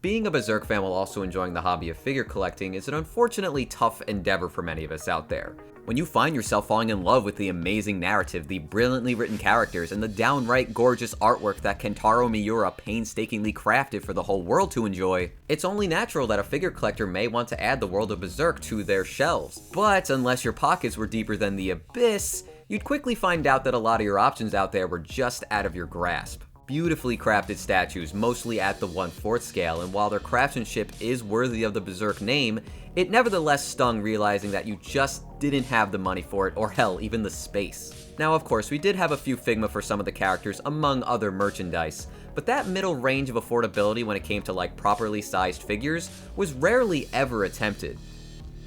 Being a Berserk fan while also enjoying the hobby of figure collecting is an unfortunately tough endeavor for many of us out there. When you find yourself falling in love with the amazing narrative, the brilliantly written characters, and the downright gorgeous artwork that Kentaro Miura painstakingly crafted for the whole world to enjoy, it's only natural that a figure collector may want to add the world of Berserk to their shelves. But unless your pockets were deeper than the abyss, you'd quickly find out that a lot of your options out there were just out of your grasp. Beautifully crafted statues, mostly at the 1/4 scale, and while their craftsmanship is worthy of the Berserk name, it nevertheless stung realizing that you just didn't have the money for it, or hell, even the space. Now of course, we did have a few Figma for some of the characters among other merchandise, but that middle range of affordability when it came to like properly sized figures was rarely ever attempted.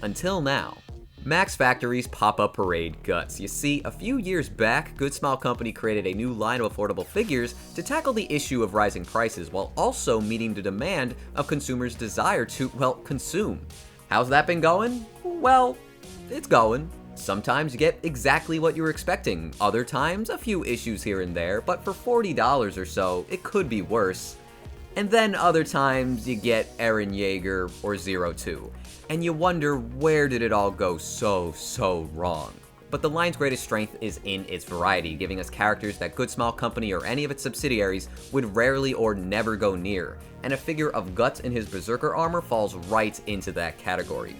Until now. Max Factory's Pop-Up Parade Guts. You see, a few years back, Good Smile Company created a new line of affordable figures to tackle the issue of rising prices while also meeting the demand of consumers' desire to, well, consume. How's that been going? Well, it's going. Sometimes you get exactly what you were expecting, other times a few issues here and there, but for $40 or so, it could be worse. And then other times you get Eren Yeager or Zero Two, and you wonder where did it all go so wrong. But the line's greatest strength is in its variety, giving us characters that Good Smile Company or any of its subsidiaries would rarely or never go near, and a figure of Guts in his Berserker armor falls right into that category.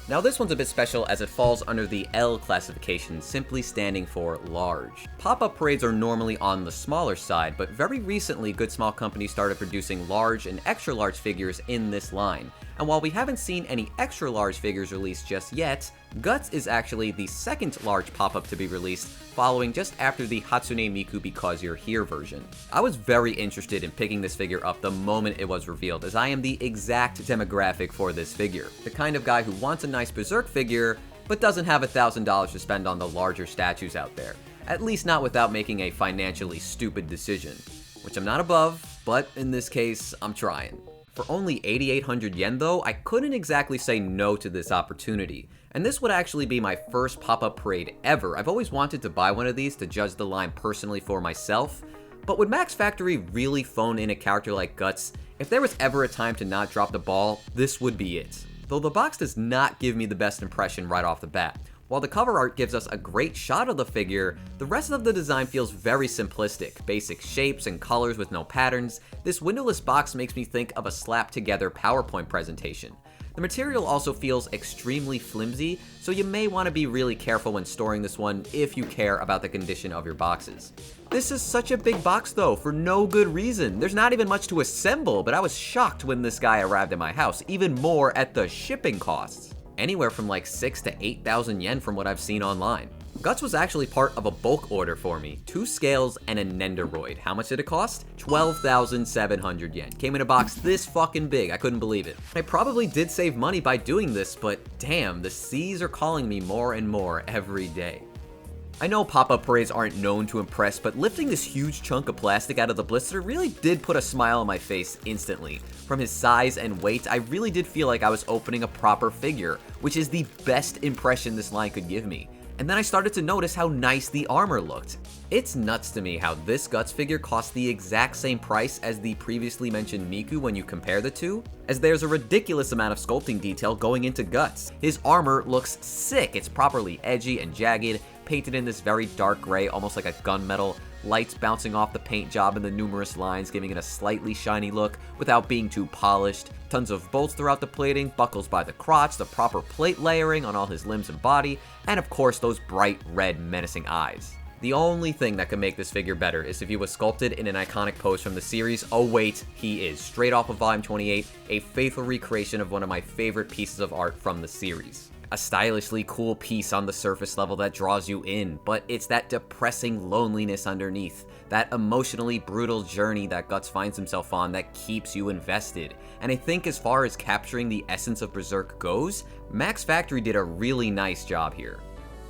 Now this one's a bit special as it falls under the L classification, simply standing for large. Pop-up parades are normally on the smaller side, but very recently Good Smile Company started producing large and extra large figures in this line. And while we haven't seen any extra large figures released just yet, Guts is actually the second large pop-up to be released, following just after the Hatsune Miku Because You're Here version. I was very interested in picking this figure up the moment it was revealed, as I am the exact demographic for this figure. The kind of guy who wants a nice Berserk figure, but doesn't have $1,000 to spend on the larger statues out there. At least not without making a financially stupid decision. Which I'm not above, but in this case, I'm trying. For only 8,800 yen though, I couldn't exactly say no to this opportunity. And this would actually be my first pop-up parade ever. I've always wanted to buy one of these to judge the line personally for myself. But would Max Factory really phone in a character like Guts? If there was ever a time to not drop the ball, this would be it. Though the box does not give me the best impression right off the bat. While the cover art gives us a great shot of the figure, the rest of the design feels very simplistic. Basic shapes and colors with no patterns. This windowless box makes me think of a slapped together PowerPoint presentation. The material also feels extremely flimsy, so you may want to be really careful when storing this one if you care about the condition of your boxes. This is such a big box though, for no good reason. There's not even much to assemble, but I was shocked when this guy arrived at my house, even more at the shipping costs. Anywhere from like 6,000 to 8,000 yen from what I've seen online. Guts was actually part of a bulk order for me, 2 scales and a Nendoroid. How much did it cost? 12,700 yen. Came in a box this fucking big, I couldn't believe it. I probably did save money by doing this, but damn, the seas are calling me more and more every day. I know pop-up parades aren't known to impress, but lifting this huge chunk of plastic out of the blister really did put a smile on my face instantly. From his size and weight, I really did feel like I was opening a proper figure, which is the best impression this line could give me. And then I started to notice how nice the armor looked. It's nuts to me how this Guts figure costs the exact same price as the previously mentioned Miku when you compare the two, as there's a ridiculous amount of sculpting detail going into Guts. His armor looks sick, it's properly edgy and jagged, painted in this very dark gray, almost like a gunmetal, lights bouncing off the paint job and the numerous lines, giving it a slightly shiny look without being too polished. Tons of bolts throughout the plating, buckles by the crotch, the proper plate layering on all his limbs and body, and of course those bright red menacing eyes. The only thing that could make this figure better is if he was sculpted in an iconic pose from the series. Oh wait, he is, straight off of Volume 28, a faithful recreation of one of my favorite pieces of art from the series. A stylishly cool piece on the surface level that draws you in, but it's that depressing loneliness underneath, that emotionally brutal journey that Guts finds himself on that keeps you invested. And I think as far as capturing the essence of Berserk goes, Max Factory did a really nice job here.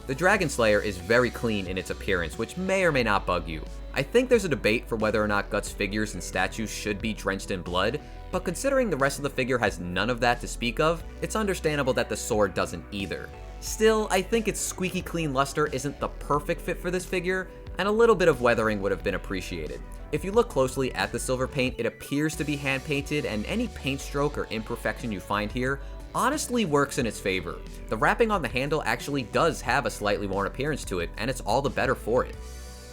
The Dragon Slayer is very clean in its appearance, which may or may not bug you. I think there's a debate for whether or not Guts figures and statues should be drenched in blood, but considering the rest of the figure has none of that to speak of, it's understandable that the sword doesn't either. Still, I think its squeaky clean luster isn't the perfect fit for this figure, and a little bit of weathering would have been appreciated. If you look closely at the silver paint, it appears to be hand painted, and any paint stroke or imperfection you find here honestly works in its favor. The wrapping on the handle actually does have a slightly worn appearance to it, and it's all the better for it.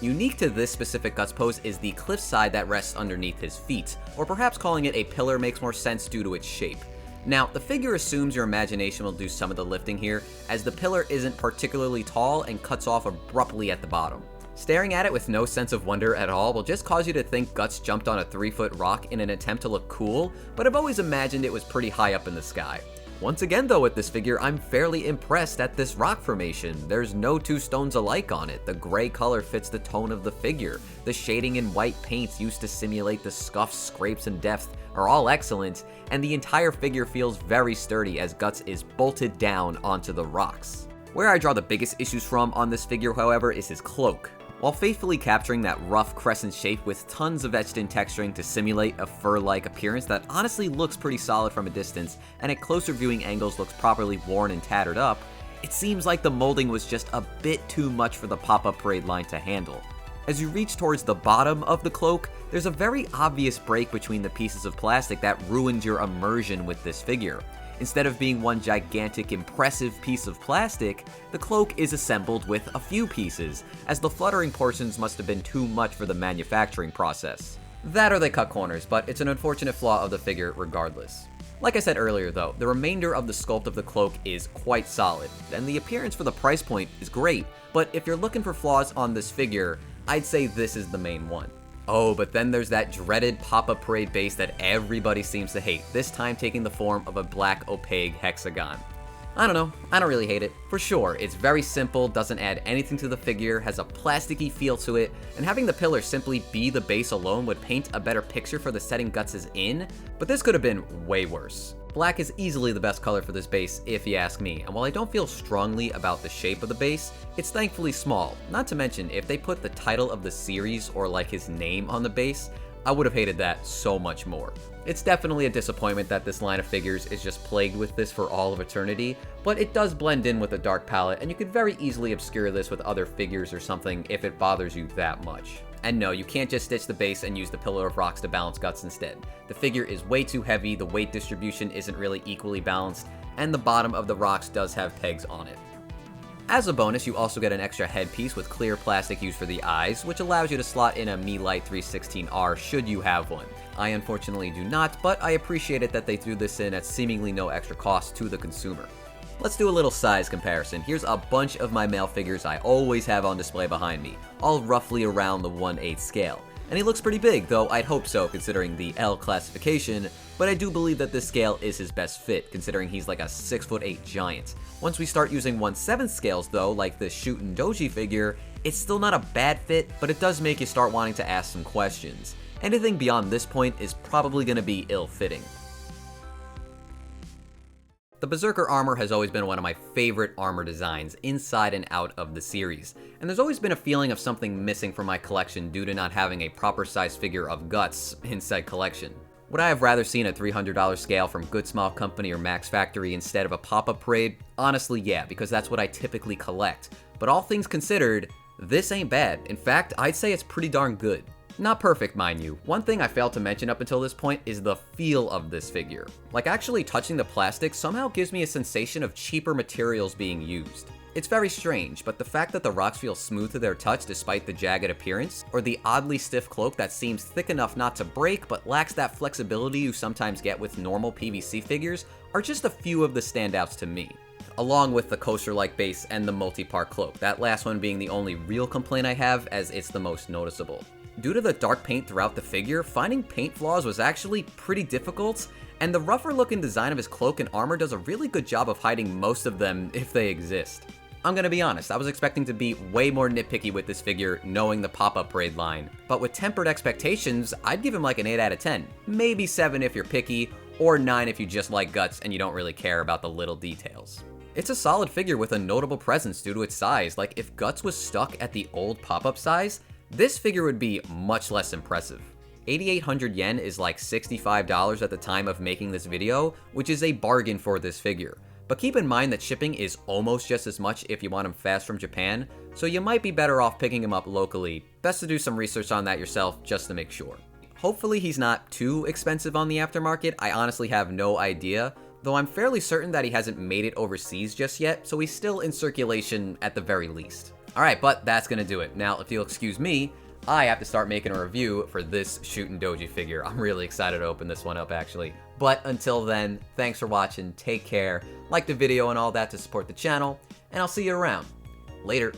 Unique to this specific Guts pose is the cliffside that rests underneath his feet, or perhaps calling it a pillar makes more sense due to its shape. Now, the figure assumes your imagination will do some of the lifting here, as the pillar isn't particularly tall and cuts off abruptly at the bottom. Staring at it with no sense of wonder at all will just cause you to think Guts jumped on a 3-foot rock in an attempt to look cool, but I've always imagined it was pretty high up in the sky. Once again though, with this figure, I'm fairly impressed at this rock formation. There's no two stones alike on it. The gray color fits the tone of the figure. The shading in white paints used to simulate the scuffs, scrapes, and depth are all excellent, and the entire figure feels very sturdy as Guts is bolted down onto the rocks. Where I draw the biggest issues from on this figure, however, is his cloak. While faithfully capturing that rough crescent shape with tons of etched in texturing to simulate a fur-like appearance that honestly looks pretty solid from a distance, and at closer viewing angles looks properly worn and tattered up, it seems like the molding was just a bit too much for the pop-up parade line to handle. As you reach towards the bottom of the cloak, there's a very obvious break between the pieces of plastic that ruins your immersion with this figure. Instead of being one gigantic, impressive piece of plastic, the cloak is assembled with a few pieces, as the fluttering portions must have been too much for the manufacturing process. That or they cut corners, but it's an unfortunate flaw of the figure regardless. Like I said earlier though, the remainder of the sculpt of the cloak is quite solid, and the appearance for the price point is great, but if you're looking for flaws on this figure, I'd say this is the main one. Oh, but then there's that dreaded pop-up parade base that everybody seems to hate, this time taking the form of a black opaque hexagon. I don't know, I don't really hate it. For sure, it's very simple, doesn't add anything to the figure, has a plasticky feel to it, and having the pillar simply be the base alone would paint a better picture for the setting Guts is in, but this could have been way worse. Black is easily the best color for this base, if you ask me, and while I don't feel strongly about the shape of the base, it's thankfully small. Not to mention, if they put the title of the series or like his name on the base, I would have hated that so much more. It's definitely a disappointment that this line of figures is just plagued with this for all of eternity, but it does blend in with the dark palette, and you could very easily obscure this with other figures or something if it bothers you that much. And no, you can't just stitch the base and use the pillar of rocks to balance Guts instead. The figure is way too heavy, the weight distribution isn't really equally balanced, and the bottom of the rocks does have pegs on it. As a bonus, you also get an extra headpiece with clear plastic used for the eyes, which allows you to slot in a Me-Lite 316R should you have one. I unfortunately do not, but I appreciate it that they threw this in at seemingly no extra cost to the consumer. Let's do a little size comparison. Here's a bunch of my male figures I always have on display behind me, all roughly around the 1/8 scale. And he looks pretty big, though I'd hope so considering the L classification, but I do believe that this scale is his best fit, considering he's like a 6'8" giant. Once we start using 1/7 scales though, like this Shootin' Doji figure, it's still not a bad fit, but it does make you start wanting to ask some questions. Anything beyond this point is probably going to be ill-fitting. The Berserker armor has always been one of my favorite armor designs inside and out of the series, and there's always been a feeling of something missing from my collection due to not having a proper size figure of Guts in said collection. Would I have rather seen a $300 scale from Good Smile Company or Max Factory instead of a pop-up parade? Honestly, yeah, because that's what I typically collect. But all things considered, this ain't bad. In fact, I'd say it's pretty darn good. Not perfect, mind you. One thing I failed to mention up until this point is the feel of this figure. Like, actually touching the plastic somehow gives me a sensation of cheaper materials being used. It's very strange, but the fact that the rocks feel smooth to their touch despite the jagged appearance, or the oddly stiff cloak that seems thick enough not to break but lacks that flexibility you sometimes get with normal PVC figures, are just a few of the standouts to me. Along with the coaster-like base and the multi-part cloak, that last one being the only real complaint I have, as it's the most noticeable. Due to the dark paint throughout the figure, finding paint flaws was actually pretty difficult, and the rougher looking design of his cloak and armor does a really good job of hiding most of them if they exist. I'm gonna be honest, I was expecting to be way more nitpicky with this figure knowing the pop-up parade line, but with tempered expectations, I'd give him like an 8 out of 10, maybe 7 if you're picky, or 9 if you just like Guts and you don't really care about the little details. It's a solid figure with a notable presence due to its size. Like, if Guts was stuck at the old pop-up size, this figure would be much less impressive. 8,800 yen is like $65 at the time of making this video, which is a bargain for this figure. But keep in mind that shipping is almost just as much if you want him fast from Japan, so you might be better off picking him up locally. Best to do some research on that yourself just to make sure. Hopefully he's not too expensive on the aftermarket. I honestly have no idea, though I'm fairly certain that he hasn't made it overseas just yet, so he's still in circulation at the very least. Alright, but that's gonna do it. Now, if you'll excuse me, I have to start making a review for this Shootin' Doji figure. I'm really excited to open this one up, actually. But until then, thanks for watching, take care, like the video and all that to support the channel, and I'll see you around. Later.